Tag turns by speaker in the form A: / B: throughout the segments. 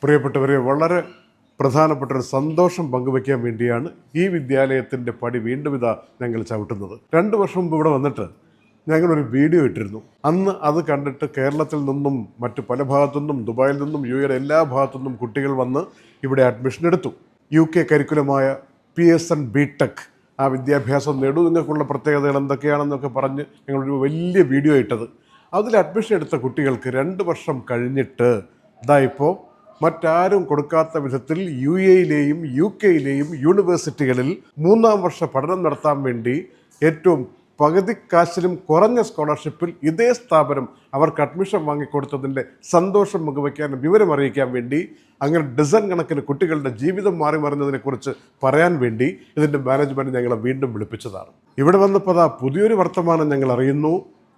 A: പ്രിയപ്പെട്ടവരെ, വളരെ പ്രധാനപ്പെട്ട ഒരു സന്തോഷം പങ്കുവയ്ക്കാൻ വേണ്ടിയാണ് ഈ വിദ്യാലയത്തിൻ്റെ പടി വീണ്ടും ഇതാ ഞങ്ങൾ ചവിട്ടുന്നത്. 2 വർഷം മുമ്പ് ഇവിടെ വന്നിട്ട് ഞങ്ങളൊരു വീഡിയോ ഇട്ടിരുന്നു. അന്ന് അത് കണ്ടിട്ട് കേരളത്തിൽ നിന്നും മറ്റു പല ഭാഗത്തു നിന്നും, ദുബായിൽ നിന്നും, യുടെ എല്ലാ ഭാഗത്തു നിന്നും കുട്ടികൾ വന്ന് ഇവിടെ അഡ്മിഷൻ എടുത്തു. UK കരിക്കുലമായ PSN BTech ആ വിദ്യാഭ്യാസം നേടൂ, നിങ്ങൾക്കുള്ള പ്രത്യേകതകൾ എന്തൊക്കെയാണെന്നൊക്കെ പറഞ്ഞ് ഞങ്ങളൊരു വലിയ വീഡിയോ ഇട്ടത്. അതിൽ അഡ്മിഷൻ എടുത്ത കുട്ടികൾക്ക് 2 വർഷം കഴിഞ്ഞിട്ട് ഇപ്പോൾ മറ്റാരും കൊടുക്കാത്ത വിധത്തിൽ UAയിലെയും UKയിലെയും യൂണിവേഴ്സിറ്റികളിൽ 3-ാം വർഷ പഠനം നടത്താൻ വേണ്ടി ഏറ്റവും പകുതി കാശിലും കുറഞ്ഞ സ്കോളർഷിപ്പിൽ ഇതേ സ്ഥാപനം അവർക്ക് അഡ്മിഷൻ വാങ്ങിക്കൊടുത്തതിൻ്റെ സന്തോഷം പങ്കുവയ്ക്കാനും വിവരമറിയിക്കാൻ വേണ്ടി, അങ്ങനെ ഡസൻ കണക്കിന് കുട്ടികളുടെ ജീവിതം മാറി മറിഞ്ഞതിനെക്കുറിച്ച് പറയാൻ വേണ്ടി ഇതിൻ്റെ മാനേജ്മെൻറ്റ് ഞങ്ങളെ വീണ്ടും വിളിപ്പിച്ചതാണ്. ഇവിടെ വന്നപ്പോൾ പുതിയൊരു വർത്തമാനം ഞങ്ങൾ അറിയുന്നു.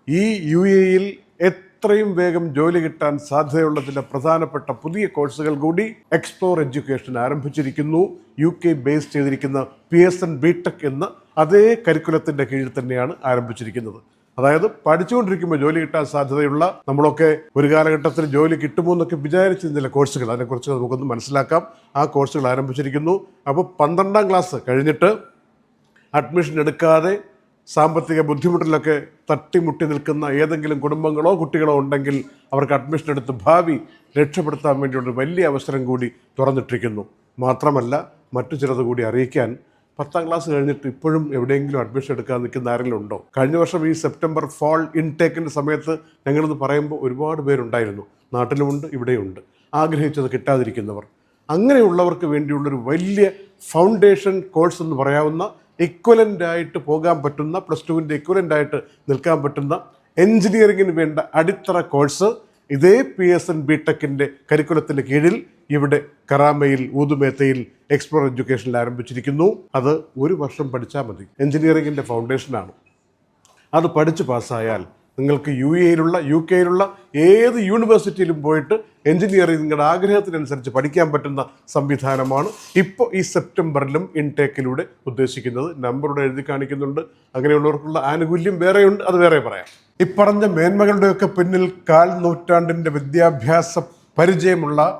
A: ഈ UAയിൽ എത്രയും വേഗം ജോലി കിട്ടാൻ സാധ്യതയുള്ളതിൻ്റെ പ്രധാനപ്പെട്ട പുതിയ കോഴ്സുകൾ കൂടി എക്സ്പ്ലോർ എഡ്യൂക്കേഷൻ ആരംഭിച്ചിരിക്കുന്നു. UK ബേസ് ചെയ്തിരിക്കുന്ന PSN BTech എന്ന അതേ കരിക്കുലത്തിൻ്റെ കീഴിൽ തന്നെയാണ് ആരംഭിച്ചിരിക്കുന്നത്. അതായത് പഠിച്ചുകൊണ്ടിരിക്കുമ്പോൾ ജോലി കിട്ടാൻ സാധ്യതയുള്ള, നമ്മളൊക്കെ ഒരു കാലഘട്ടത്തിൽ ജോലി കിട്ടുമോ എന്നൊക്കെ വിചാരിച്ചിരുന്നില്ല കോഴ്സുകൾ, അതിനെക്കുറിച്ച് നമുക്കൊന്ന് മനസ്സിലാക്കാം. ആ കോഴ്സുകൾ ആരംഭിച്ചിരിക്കുന്നു. അപ്പോൾ 12-ാം ക്ലാസ് കഴിഞ്ഞിട്ട് അഡ്മിഷൻ എടുക്കാതെ സാമ്പത്തിക ബുദ്ധിമുട്ടിലൊക്കെ തട്ടിമുട്ടി നിൽക്കുന്ന ഏതെങ്കിലും കുടുംബങ്ങളോ കുട്ടികളോ ഉണ്ടെങ്കിൽ അവർക്ക് അഡ്മിഷൻ എടുത്ത് ഭാവി രക്ഷപ്പെടുത്താൻ വേണ്ടിയുള്ള വലിയ അവസരം കൂടി തുറന്നിട്ടിരിക്കുന്നു. മാത്രമല്ല, മറ്റു ചിലത് കൂടി അറിയിക്കാൻ, 10-ാം ക്ലാസ് കഴിഞ്ഞിട്ട് ഇപ്പോഴും എവിടെയെങ്കിലും അഡ്മിഷൻ എടുക്കാൻ നിൽക്കുന്ന ആരെങ്കിലും ഉണ്ടോ? കഴിഞ്ഞ വർഷം ഈ സെപ്റ്റംബർ ഫാൾ ഇൻടേക്കിൻ്റെ സമയത്ത് ഞങ്ങളിത് പറയുമ്പോൾ ഒരുപാട് പേരുണ്ടായിരുന്നു. നാട്ടിലുമുണ്ട്, ഇവിടെയുണ്ട്. ആഗ്രഹിച്ചത് കിട്ടാതിരിക്കുന്നവർ, അങ്ങനെയുള്ളവർക്ക് വേണ്ടിയുള്ളൊരു വലിയ ഫൗണ്ടേഷൻ കോഴ്സ് എന്ന് പറയാവുന്ന, ഇക്വലൻ്റ് ആയിട്ട് പോകാൻ പറ്റുന്ന, +2-ൻ്റെ ഇക്വലൻ്റ് ആയിട്ട് നിൽക്കാൻ പറ്റുന്ന എൻജിനീയറിങ്ങിന് വേണ്ട അടിത്തറ കോഴ്സ് ഇതേ PSN BTechൻ്റെ കരിക്കുലത്തിൻ്റെ കീഴിൽ ഇവിടെ കറാമയിൽ, ഊതുമേത്തയിൽ എക്സ്പ്ലോർ എഡ്യൂക്കേഷനിൽ ആരംഭിച്ചിരിക്കുന്നു. അത് 1 വർഷം പഠിച്ചാൽ മതി. എൻജിനീയറിങ്ങിൻ്റെ ഫൗണ്ടേഷനാണ്. അത് പഠിച്ച് പാസ്സായാൽ നിങ്ങൾക്ക് UAയിലുള്ള UKയിലുള്ള ഏത് യൂണിവേഴ്സിറ്റിയിലും പോയിട്ട് എൻജിനീയറിംഗ് നിങ്ങളുടെ ആഗ്രഹത്തിനനുസരിച്ച് പഠിക്കാൻ പറ്റുന്ന സംവിധാനമാണ് ഇപ്പോൾ ഈ സെപ്റ്റംബറിലും ഇൻടേക്കിലൂടെ ഉദ്ദേശിക്കുന്നത്. നമ്പറോടെ എഴുതി കാണിക്കുന്നുണ്ട്. അങ്ങനെയുള്ളവർക്കുള്ള ആനുകൂല്യം വേറെയുണ്ട്, അത് വേറെ പറയാം. ഇപ്പറഞ്ഞ മേന്മകളുടെയൊക്കെ പിന്നിൽ 1/4 നൂറ്റാണ്ടിൻ്റെ വിദ്യാഭ്യാസ പരിചയമുള്ള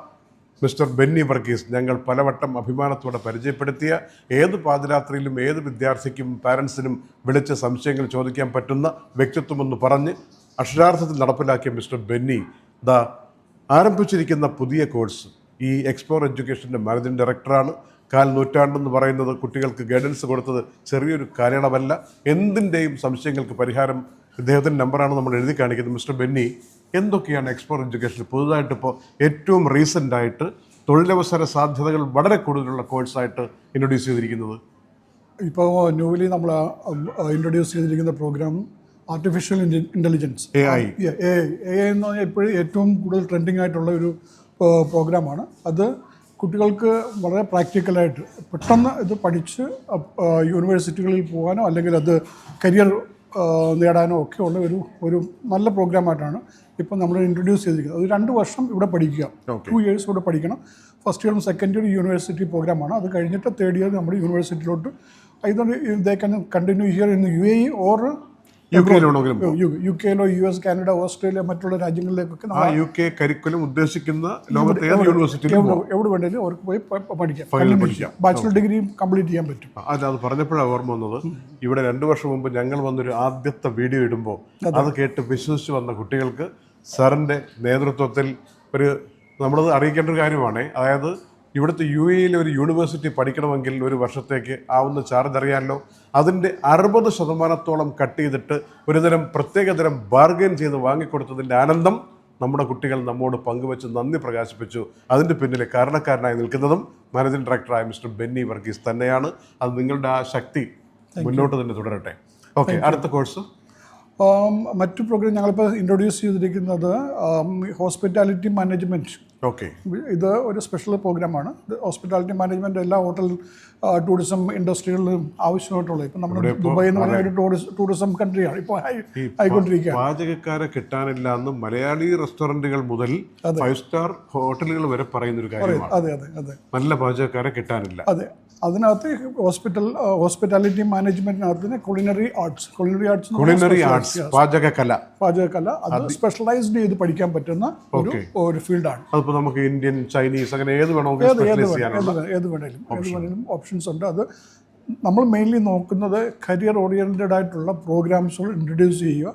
A: മിസ്റ്റർ ബെന്നി വർഗീസ് ഞങ്ങൾ പലവട്ടം അഭിമാനത്തോടെ പരിചയപ്പെടുത്തിയ, ഏത് പാതിരാത്രിയിലും ഏത് വിദ്യാർത്ഥിക്കും പാരൻസിനും വിളിച്ച് സംശയങ്ങൾ ചോദിക്കാൻ പറ്റുന്ന വ്യക്തിത്വമെന്ന് പറഞ്ഞ് അക്ഷരാർത്ഥത്തിൽ നടപ്പിലാക്കിയ മിസ്റ്റർ ബെന്നി ആരംഭിച്ചിരിക്കുന്ന പുതിയ കോഴ്സ് ഈ എക്സ്പ്ലോർ എഡ്യൂക്കേഷൻ്റെ മാനേജിംഗ് ഡയറക്ടറാണ്. 1/4 നൂറ്റാണ്ടെന്ന് പറയുന്നത് കുട്ടികൾക്ക് ഗൈഡൻസ് കൊടുത്തത് ചെറിയൊരു കാലയളവല്ല. എന്തിൻ്റെയും സംശയങ്ങൾക്ക് പരിഹാരം ഇദ്ദേഹത്തിൻ്റെ നമ്പറാണ് നമ്മൾ എഴുതി കാണിക്കുന്നത്. മിസ്റ്റർ ബെന്നി, എന്തൊക്കെയാണ് എക്സ്പ്ലോർ എഡ്യൂക്കേഷനിൽ പുതുതായിട്ടിപ്പോൾ ഏറ്റവും റീസെൻ്റായിട്ട് തൊഴിലവസര സാധ്യതകൾ വളരെ കൂടുതലുള്ള കോഴ്സായിട്ട് ഇൻട്രൊഡ്യൂസ് ചെയ്തിരിക്കുന്നത്?
B: ഇപ്പോൾ ന്യൂലി നമ്മൾ ഇൻട്രൊഡ്യൂസ് ചെയ്തിരിക്കുന്ന പ്രോഗ്രാം ആർട്ടിഫിഷ്യൽ ഇൻ്റലിജൻസ്, AI എന്ന് പറഞ്ഞാൽ ഇപ്പോഴും ഏറ്റവും കൂടുതൽ ട്രെൻഡിങ് ആയിട്ടുള്ള ഒരു പ്രോഗ്രാമാണ്. അത് കുട്ടികൾക്ക് വളരെ പ്രാക്ടിക്കലായിട്ട് പെട്ടെന്ന് ഇത് പഠിച്ച് യൂണിവേഴ്സിറ്റികളിൽ പോകാനോ അല്ലെങ്കിൽ അത് കരിയർ നേടാനോ ഒക്കെ ഉള്ള ഒരു നല്ല പ്രോഗ്രാമായിട്ടാണ് ഇപ്പം നമ്മൾ ഇൻട്രൊഡ്യൂസ് ചെയ്തിരിക്കുന്നത്. അത് 2 വർഷം ഇവിടെ പഠിക്കുക, 2 years ഇവിടെ പഠിക്കണം. ഫസ്റ്റ് ഇയറും സെക്കൻഡ് ഇയർ യൂണിവേഴ്സിറ്റി പ്രോഗ്രാമാണ്. അത് കഴിഞ്ഞിട്ട് 3rd year നമ്മുടെ യൂണിവേഴ്സിറ്റിയിലോട്ട് either they can continue here in UAE or UKയിലോ US, Canada, Australia, മറ്റുള്ള രാജ്യങ്ങളിലേക്കൊക്കെ
A: UK കരിക്കുലം ഉദ്ദേശിക്കുന്ന ലോകത്തെ ഏത് യൂണിവേഴ്സിറ്റിയിലും
B: എവിടെ വേണമെങ്കിലും അവർക്ക് പോയി പഠിക്കാം. ബാച്ചിലർ ഡിഗ്രി കംപ്ലീറ്റ് ചെയ്യാൻ പറ്റും.
A: അത് പറഞ്ഞപ്പോഴാണ് ഓർമ്മ വന്നത്. ഇവിടെ 2 വർഷം മുമ്പ് ഞങ്ങൾ വന്നൊരു ആദ്യത്തെ വീഡിയോ ഇടുമ്പോൾ അത് കേട്ട് വിശ്വസിച്ച് വന്ന കുട്ടികൾക്ക് സാറിൻ്റെ നേതൃത്വത്തിൽ നമ്മളത് അറിയിക്കേണ്ട ഒരു കാര്യമാണ്. അതായത് ഇവിടുത്തെ UAയിൽ ഒരു യൂണിവേഴ്സിറ്റി പഠിക്കണമെങ്കിൽ 1 വർഷത്തേക്ക് ആവുന്ന ചാർജ് അറിയാമല്ലോ. അതിൻ്റെ 60% കട്ട് ചെയ്തിട്ട് ഒരുതരം പ്രത്യേകതരം ബാർഗെയിൻ ചെയ്ത് വാങ്ങിക്കൊടുത്തതിൻ്റെ ആനന്ദം നമ്മുടെ കുട്ടികൾ നമ്മോട് പങ്കുവെച്ച് നന്ദി പ്രകാശിപ്പിച്ചു. അതിൻ്റെ പിന്നിലെ കാരണക്കാരനായി നിൽക്കുന്നതും മാനേജിംഗ് ഡയറക്ടറായ മിസ്റ്റർ ബെന്നി വർഗീസ് തന്നെയാണ്. അത് നിങ്ങളുടെ ആ ശക്തി മുന്നോട്ട് തന്നെ തുടരട്ടെ. ഓക്കെ, അടുത്ത കോഴ്സ്.
B: മറ്റു പ്രോഗ്രാം ഞങ്ങളിപ്പോൾ ഇൻട്രൊഡ്യൂസ് ചെയ്തിരിക്കുന്നത് ഹോസ്പിറ്റാലിറ്റി മാനേജ്മെൻറ്റ്.
A: ഓക്കെ,
B: ഇത് ഒരു സ്പെഷ്യൽ പ്രോഗ്രാമാണ്. ഹോസ്പിറ്റാലിറ്റി മാനേജ്മെൻറ്റ് എല്ലാ ഹോട്ടൽ ടൂറിസം ഇൻഡസ്ട്രികളിലും ആവശ്യമായിട്ടുള്ളത്. ഇപ്പം നമ്മുടെ ദുബായ് എന്ന് പറഞ്ഞ ഒരു ടൂറിസം കൺട്രിയാണ് ഇപ്പോൾ ആയിക്കൊണ്ടിരിക്കുക.
A: പാചകക്കാരെ കിട്ടാനില്ല എന്ന് മലയാളി റെസ്റ്റോറൻറ്റുകൾ മുതൽ 5 സ്റ്റാർ ഹോട്ടലുകൾ വരെ പറയുന്നൊരു കാര്യമാണ്.
B: അതെ അതെ അതെ,
A: നല്ല പാചകക്കാരെ കിട്ടാനില്ല.
B: അതെ, അതിനകത്ത് ഹോസ്പിറ്റാലിറ്റി മാനേജ്മെന്റിനകത്ത് കുളിനറി ആർട്സ്
A: പാചകകല
B: അത് സ്പെഷ്യലൈസ്ഡ് ചെയ്ത് പഠിക്കാൻ പറ്റുന്ന ഒരു ഫീൽഡാണ്.
A: അത് അതിപ്പോൾ നമുക്ക് ഇന്ത്യൻ, ചൈനീസ്, അങ്ങനെ ഏത് വേണമെങ്കിലും സ്പെഷ്യലൈസ് ചെയ്യാനുള്ള
B: ഏത് വേണേലും ഓപ്ഷൻസ് ഉണ്ട്. അത് നമ്മൾ മെയിൻലി നോക്കുന്നത് കരിയർ ഓറിയൻറ്റഡ് ആയിട്ടുള്ള പ്രോഗ്രാംസുകൾ ഇൻട്രൊഡ്യൂസ് ചെയ്യുക.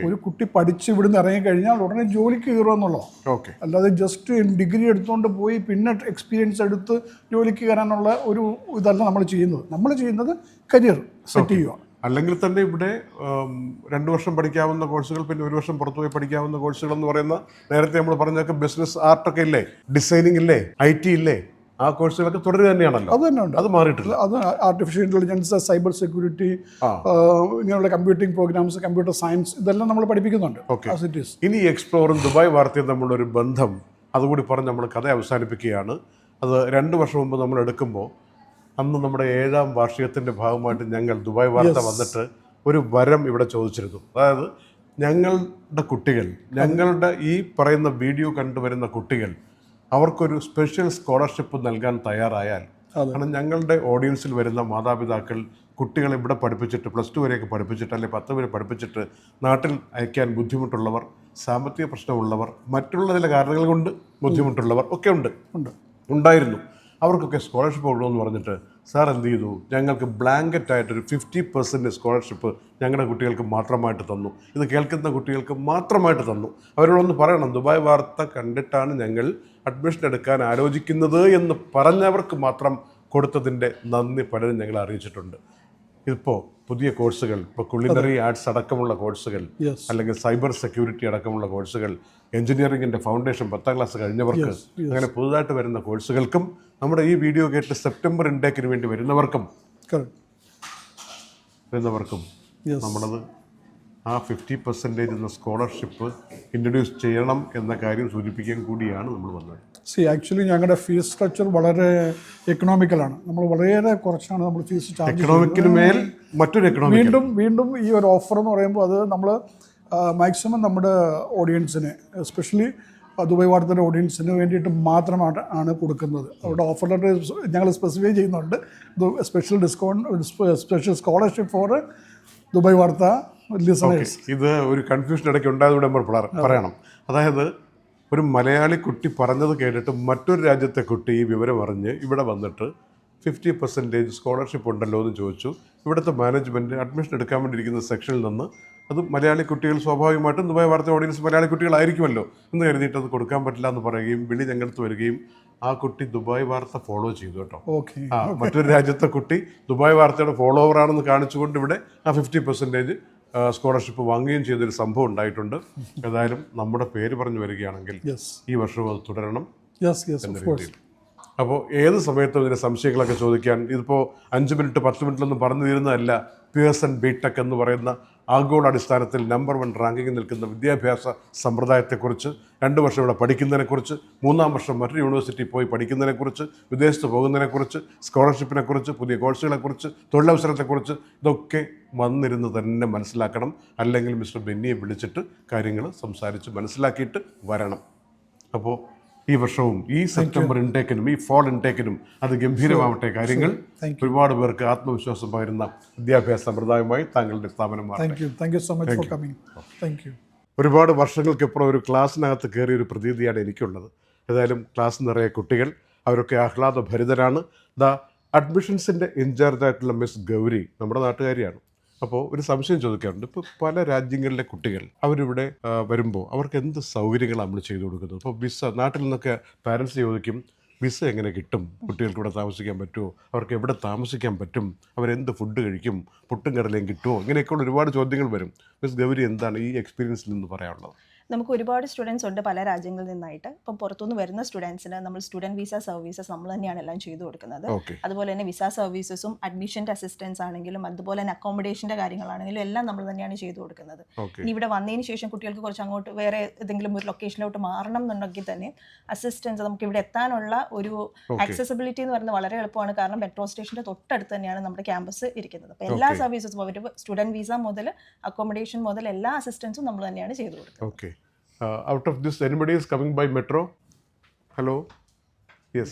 B: ഒരു കുട്ടി പഠിച്ച് ഇവിടുന്ന് ഇറങ്ങിക്കഴിഞ്ഞാൽ ഉടനെ ജോലിക്ക് കയറുക എന്നുള്ളതാണ്.
A: ഓക്കെ.
B: അല്ലാതെ ജസ്റ്റ് ഡിഗ്രി എടുത്തുകൊണ്ട് പോയി പിന്നെ എക്സ്പീരിയൻസ് എടുത്ത് ജോലിക്ക് കയറാനുള്ള ഒരു ഇതല്ല നമ്മൾ ചെയ്യുന്നത്. നമ്മൾ ചെയ്യുന്നത് കരിയർ സെറ്റ് ചെയ്യുക.
A: അല്ലെങ്കിൽ തന്നെ ഇവിടെ 2 വർഷം പഠിക്കാവുന്ന കോഴ്സുകൾ, പിന്നെ 1 വർഷം പുറത്തു പോയി പഠിക്കാവുന്ന കോഴ്സുകൾ എന്ന് പറയുന്ന, നേരത്തെ നമ്മൾ പറഞ്ഞൊക്കെ ബിസിനസ് ആർട്ടൊക്കെ ഇല്ലേ, ഡിസൈനിങ് ഇല്ലേ, IT ഇല്ലേ, ആ കോഴ്സുകളൊക്കെ തുടരുക തന്നെയാണല്ലോ.
B: അത് തന്നെ ഉണ്ട്.
A: അത് മാറിയിട്ടില്ല.
B: അത് ആർട്ടിഫിഷ്യൽ ഇൻ്റലിജൻസ്, സൈബർ സെക്യൂരിറ്റി, ഇങ്ങനെയുള്ള കമ്പ്യൂട്ടിംഗ് പ്രോഗ്രാംസ്, കമ്പ്യൂട്ടർ സയൻസ്, ഇതെല്ലാം നമ്മൾ പഠിപ്പിക്കുന്നുണ്ട്. As it is.
A: ഇനി എക്സ്പ്ലോറും ദുബായ് വാർത്തയും തമ്മിലൊരു ബന്ധം അതുകൂടി പറഞ്ഞ് നമ്മൾ കഥ അവസാനിപ്പിക്കുകയാണ്. അത് 2 വർഷം മുമ്പ് നമ്മൾ എടുക്കുമ്പോൾ അന്ന് നമ്മുടെ 7ാം വാർഷികത്തിൻ്റെ ഭാഗമായിട്ട് ഞങ്ങൾ ദുബായ് വാർത്ത വന്നിട്ട് ഒരു വരം ഇവിടെ ചോദിച്ചിരുന്നു. അതായത് ഞങ്ങളുടെ കുട്ടികൾ, ഞങ്ങളുടെ ഈ പറയുന്ന വീഡിയോ കണ്ടുവരുന്ന കുട്ടികൾ, അവർക്കൊരു സ്പെഷ്യൽ സ്കോളർഷിപ്പ് നൽകാൻ തയ്യാറായാൽ, കാരണം ഞങ്ങളുടെ ഓഡിയൻസിൽ വരുന്ന മാതാപിതാക്കൾ കുട്ടികളെ ഇവിടെ പഠിപ്പിച്ചിട്ട് +2 വരെയൊക്കെ പഠിപ്പിച്ചിട്ട്, അല്ലെങ്കിൽ 10 വരെ പഠിപ്പിച്ചിട്ട് നാട്ടിൽ അയക്കാൻ ബുദ്ധിമുട്ടുള്ളവർ, സാമ്പത്തിക പ്രശ്നമുള്ളവർ, മറ്റുള്ള ചില കാരണങ്ങൾ കൊണ്ട് ബുദ്ധിമുട്ടുള്ളവർ ഒക്കെ ഉണ്ടായിരുന്നു. അവർക്കൊക്കെ സ്കോളർഷിപ്പ് കൊടുക്കണമെന്ന് പറഞ്ഞിട്ട് സാർ എന്ത് ചെയ്തു, ഞങ്ങൾക്ക് ബ്ലാങ്കറ്റായിട്ടൊരു 50% സ്കോളർഷിപ്പ് ഞങ്ങളുടെ കുട്ടികൾക്ക് മാത്രമായിട്ട് തന്നു. ഇത് കേൾക്കുന്ന കുട്ടികൾക്ക് മാത്രമായിട്ട് തന്നു. അവരോടൊന്ന് പറയണം, ദുബായ് വാർത്ത കണ്ടിട്ടാണ് ഞങ്ങൾ അഡ്മിഷൻ എടുക്കാൻ ആലോചിക്കുന്നത് എന്ന് പറഞ്ഞവർക്ക് മാത്രം കൊടുത്തതിൻ്റെ നന്ദി പലരും ഞങ്ങൾ അറിയിച്ചിട്ടുണ്ട്. ഇപ്പോൾ പുതിയ കോഴ്സുകൾ, ഇപ്പോൾ കുളിനറി ആർട്സ് അടക്കമുള്ള കോഴ്സുകൾ, അല്ലെങ്കിൽ സൈബർ സെക്യൂരിറ്റി അടക്കമുള്ള കോഴ്സുകൾ, എഞ്ചിനീയറിംഗിൻ്റെ ഫൗണ്ടേഷൻ 10ാം ക്ലാസ് കഴിഞ്ഞവർക്ക്, അങ്ങനെ പുതുതായിട്ട് വരുന്ന കോഴ്സുകൾക്കും നമ്മുടെ ഈ വീഡിയോ കേട്ട് സെപ്റ്റംബർ ഇൻടേക്കിന് വേണ്ടി വരുന്നവർക്കും നമ്മളത് ആ 50% എന്ന സ്കോളർഷിപ്പ് ഇൻട്രൊഡ്യൂസ് ചെയ്യണം എന്ന കാര്യം സൂചിപ്പിക്കാൻ കൂടിയാണ് നമ്മൾ വന്നത്.
B: ആക്ച്വലി ഞങ്ങളുടെ ഫീസ് സ്ട്രക്ചർ വളരെ എക്കണോമിക്കലാണ്. നമ്മൾ വളരെ കുറച്ചാണ് നമ്മൾ ഫീസ് ചാർജ്
A: എക്കണോമിക്കിന് മേൽ മറ്റൊരു എക്കണോമിക്.
B: വീണ്ടും ഈ ഒരു ഓഫർ എന്ന് പറയുമ്പോൾ അത് നമ്മൾ മാക്സിമം നമ്മുടെ ഓഡിയൻസിന്, എസ്പെഷ്യലി ദുബായ് വാർത്തയുടെ ഓഡിയൻസിന് വേണ്ടിയിട്ട് മാത്രമാണ് കൊടുക്കുന്നത്. അവരുടെ ഓഫർ ലെറ്റർ ഞങ്ങൾ സ്പെസിഫൈ ചെയ്യുന്നുണ്ട്. Special discount, special scholarship four Dubai വാർത്ത ലിസണേഴ്സ്.
A: ഇത് ഒരു കൺഫ്യൂഷൻ ഇടയ്ക്ക് ഉണ്ടായതുകൂടെ നമ്മൾ പറയണം. അതായത് ഒരു മലയാളി കുട്ടി പറഞ്ഞത് കേട്ടിട്ട് മറ്റൊരു രാജ്യത്തെ കുട്ടി ഈ വിവരം അറിഞ്ഞ് ഇവിടെ വന്നിട്ട് 50% സ്കോളർഷിപ്പ് ഉണ്ടല്ലോ എന്ന് ചോദിച്ചു. ഇവിടുത്തെ മാനേജ്മെൻറ്റ് അഡ്മിഷൻ എടുക്കാൻ വേണ്ടിയിരിക്കുന്ന സെക്ഷനിൽ നിന്ന് അത് മലയാളി കുട്ടികൾ സ്വാഭാവികമായിട്ടും ദുബായ് വാർത്ത ഓഡിയൻസ് മലയാളി കുട്ടികളായിരിക്കുമല്ലോ എന്ന് കരുതിയിട്ട് അത് കൊടുക്കാൻ പറ്റില്ല എന്ന് പറയുകയും വിളി ഞങ്ങൾക്ക് വരികയും ആ കുട്ടി ദുബായ് വാർത്ത ഫോളോ ചെയ്തു കേട്ടോ. മറ്റൊരു രാജ്യത്തെ കുട്ടി ദുബായ് വാർത്തയുടെ ഫോളോവറാണെന്ന് കാണിച്ചുകൊണ്ട് ഇവിടെ ആ 50% സ്കോളർഷിപ്പ് വാങ്ങുകയും ചെയ്തൊരു സംഭവം ഉണ്ടായിട്ടുണ്ട്. ഏതായാലും നമ്മുടെ പേര് പറഞ്ഞു വരികയാണെങ്കിൽ ഈ വർഷവും അത് തുടരണം എന്ന രീതിയിൽ. അപ്പോൾ ഏത് സമയത്തും ഇതിൻ്റെ സംശയങ്ങളൊക്കെ ചോദിക്കാൻ, ഇതിപ്പോൾ 5 മിനിറ്റ് 10 മിനിറ്റിലൊന്നും പറഞ്ഞു തീരുന്നതല്ല. പിയേഴ്സൺ ബിടെക് എന്ന് പറയുന്ന ആഗോള അടിസ്ഥാനത്തിൽ നമ്പർ 1 റാങ്കിങ്ങിൽ നിൽക്കുന്ന വിദ്യാഭ്യാസ സമ്പ്രദായത്തെക്കുറിച്ച്, 2 വർഷം ഇവിടെ പഠിക്കുന്നതിനെക്കുറിച്ച്, 3ാം വർഷം മറ്റൊരു യൂണിവേഴ്സിറ്റി പോയി പഠിക്കുന്നതിനെക്കുറിച്ച്, വിദേശത്ത് പോകുന്നതിനെക്കുറിച്ച്, സ്കോളർഷിപ്പിനെക്കുറിച്ച്, പുതിയ കോഴ്സുകളെക്കുറിച്ച്, തൊഴിലവസരത്തെക്കുറിച്ച്, ഇതൊക്കെ വന്നിരുന്ന് തന്നെ മനസ്സിലാക്കണം. അല്ലെങ്കിൽ മിസ്റ്റർ ബെന്നിയെ വിളിച്ചിട്ട് കാര്യങ്ങൾ സംസാരിച്ച് മനസ്സിലാക്കിയിട്ട് വരണം. അപ്പോൾ ഈ വർഷവും ഈ സെപ്റ്റംബർ ഇൻടേക്കിനും ഈ ഫോൾ ഇൻടേക്കിനും അത് ഗംഭീരമാവട്ടെ കാര്യങ്ങൾ. ഒരുപാട് പേർക്ക് ആത്മവിശ്വാസം പകരുന്ന വിദ്യാഭ്യാസ സമ്പ്രദായമായി താങ്കളുടെ സ്ഥാപനം ഒരുപാട് വർഷങ്ങൾക്കിപ്പുറം ഒരു ക്ലാസ്സിനകത്ത് കയറിയ ഒരു പ്രതീതിയാണ് എനിക്കുള്ളത്. ഏതായാലും ക്ലാസ് നിറയെ കുട്ടികൾ, അവരൊക്കെ ആഹ്ലാദഭരിതരാണ്. അഡ്മിഷൻസിൻ്റെ ഇൻചാർജായിട്ടുള്ള മിസ് ഗൗരി നമ്മുടെ നാട്ടുകാരിയാണ്. അപ്പോൾ ഒരു സംശയം ചോദിക്കാറുണ്ട്. ഇപ്പോൾ പല രാജ്യങ്ങളിലെ കുട്ടികൾ അവരിവിടെ വരുമ്പോൾ അവർക്ക് എന്ത് സൗകര്യങ്ങളാണ് നമ്മൾ ചെയ്തു കൊടുക്കുന്നത്? ഇപ്പോൾ വിസ, നാട്ടിൽ നിന്നൊക്കെ പാരൻസ് ചോദിക്കും, വിസ എങ്ങനെ കിട്ടും, കുട്ടികൾക്ക് ഇവിടെ താമസിക്കാൻ പറ്റുമോ, അവർക്ക് എവിടെ താമസിക്കാൻ പറ്റും, അവരെന്ത് ഫുഡ് കഴിക്കും, പുട്ടും കടലയും കിട്ടുമോ, ഇങ്ങനെയൊക്കെയുള്ള ഒരുപാട് ചോദ്യങ്ങൾ വരും. മിസ് ഗൗരി എന്താണ് ഈ എക്സ്പീരിയൻസിൽ നിന്ന് പറയാനുള്ളത്?
C: നമുക്ക് ഒരുപാട് സ്റ്റുഡൻസ് ഉണ്ട് പല രാജ്യങ്ങളിൽ നിന്നായിട്ട്. ഇപ്പം പുറത്തുനിന്ന് വരുന്ന സ്റ്റുഡൻസിന് നമ്മൾ സ്റ്റുഡൻറ്റ് വിസ സർവീസസ് നമ്മൾ തന്നെയാണ് എല്ലാം ചെയ്തു കൊടുക്കുന്നത്. അതുപോലെ തന്നെ വിസ സർവീസസും അഡ്മിഷൻ്റെ അസിസ്റ്റൻസ് ആണെങ്കിലും അതുപോലെ തന്നെ അക്കോമഡേഷൻ്റെ കാര്യങ്ങളാണെങ്കിലും എല്ലാം നമ്മൾ തന്നെയാണ് ചെയ്തു കൊടുക്കുന്നത്. ഇനി ഇവിടെ വന്നതിന് ശേഷം കുട്ടികൾക്ക് കുറച്ച് അങ്ങോട്ട് വേറെ ഏതെങ്കിലും ഒരു ലൊക്കേഷനിലോട്ട് മാറണം എന്നുണ്ടെങ്കിൽ തന്നെ അസിസ്റ്റൻസ്, നമുക്ക് ഇവിടെ എത്താനുള്ള ഒരു ആക്സസിബിലിറ്റി എന്ന് പറയുന്നത് വളരെ എളുപ്പമാണ്. കാരണം മെട്രോ സ്റ്റേഷൻ്റെ തൊട്ടടുത്ത് തന്നെയാണ് നമ്മുടെ ക്യാമ്പസ് ഇരിക്കുന്നത്. അപ്പോൾ എല്ലാ സർവീസസും അവർ സ്റ്റുഡൻറ്റ് വിസ മുതൽ അക്കോമഡേഷൻ മുതൽ എല്ലാ അസിസ്റ്റൻസും നമ്മൾ തന്നെയാണ് ചെയ്തു കൊടുക്കുന്നത്.
A: Out of this, anybody is coming by metro? Hello? Yes.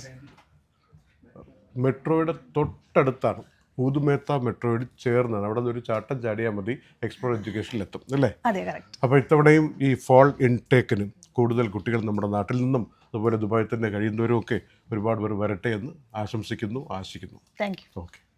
A: മെട്രോയുടെ തൊട്ടടുത്താണ്, ഊതുമേത്ത മെട്രോയോട് ചേർന്നാണ്. അവിടെ നിന്ന് ഒരു ചാട്ടം ചാടിയാൽ മതി, എക്സ്പ്ലോർ എഡ്യൂക്കേഷനിലെത്തും അല്ലേ?
C: അതെ, കറക്റ്റ്.
A: അപ്പോൾ ഇത്തവണയും ഈ ഫോൾ ഇൻടേക്കിന് കൂടുതൽ കുട്ടികൾ നമ്മുടെ നാട്ടിൽ നിന്നും അതുപോലെ ദുബായിൽ തന്നെ കഴിയുന്നവരും ഒക്കെ ഒരുപാട് പേർ വരട്ടെ എന്ന് ആശംസിക്കുന്നു, ആശിക്കുന്നു.
C: Thank you.
A: ഓക്കെ.